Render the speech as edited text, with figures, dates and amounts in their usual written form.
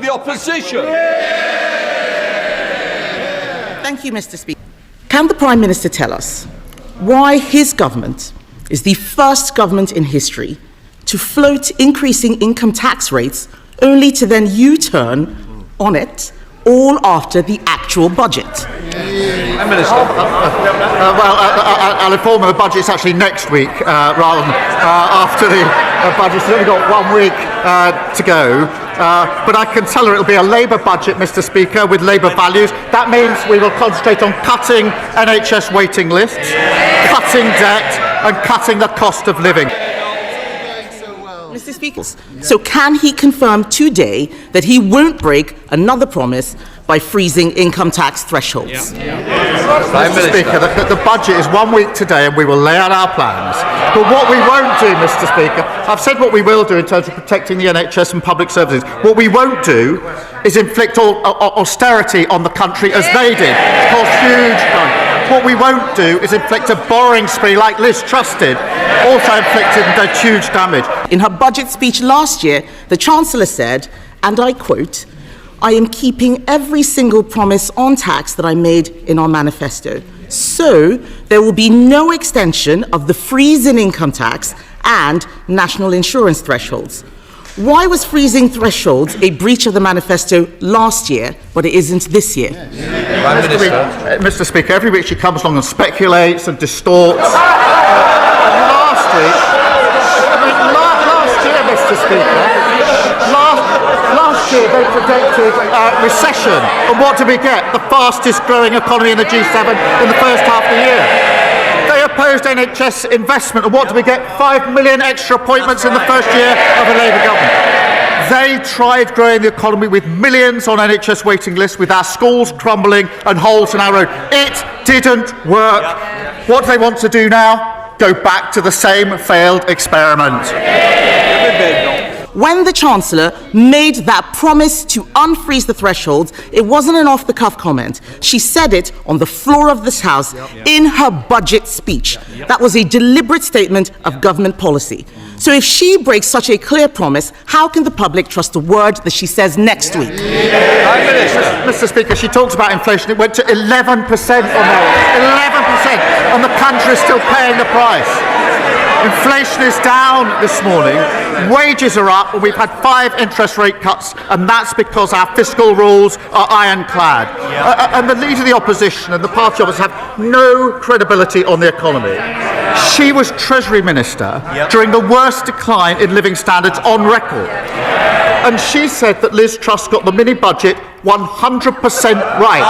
the opposition. Thank you, Mr. Speaker. Can the Prime Minister tell us why his government is the first government in history to float increasing income tax rates only to then U-turn on it all after the actual budget? I'll inform you the budget's actually next week rather than after the budget. It's only got 1 week to go. But I can tell her it'll be a Labour budget, Mr. Speaker, with Labour values. That means we will concentrate on cutting NHS waiting lists, cutting debt and cutting the cost of living. Mr. Speaker, so can he confirm today that he won't break another promise by freezing income tax thresholds? Mr. Speaker, the budget is 1 week today and we will lay out our plans. But what we won't do, Mr. Speaker, I've said what we will do in terms of protecting the NHS and public services. What we won't do is inflict austerity on the country as they did. It's caused huge damage. What we won't do is inflict a borrowing spree like Liz Truss did, also inflicted and did huge damage. In her budget speech last year, the Chancellor said, and I quote, "I am keeping every single promise on tax that I made in our manifesto. So there will be no extension of the freeze in income tax and national insurance thresholds." Why was freezing thresholds a breach of the manifesto last year, but it isn't this year? Mr. Speaker, every week she comes along and speculates and distorts. Last year, Mr. Speaker, last year they predicted recession. And what did we get? The fastest growing economy in the G7 in the first half of the year. They opposed NHS investment, and what do we get? 5 million extra appointments in the first year of a Labour government. They tried growing the economy with millions on NHS waiting lists, with our schools crumbling and holes in our road. It didn't work. What do they want to do now? Go back to the same failed experiment. When the Chancellor made that promise to unfreeze the thresholds, it wasn't an off-the-cuff comment. She said it on the floor of this House in her budget speech. That was a deliberate statement of government policy. So if she breaks such a clear promise, how can the public trust a word that she says next week? Mr. Speaker, she talks about inflation. It went to 11% on there. 11%. And the country is still paying the price. Inflation is down this morning, wages are up, and we've had 5 interest rate cuts, and that's because our fiscal rules are ironclad. And the Leader of the Opposition and the party opposition have no credibility on the economy. She was Treasury Minister during the worst decline in living standards on record. And she said that Liz Truss got the mini-budget 100% right.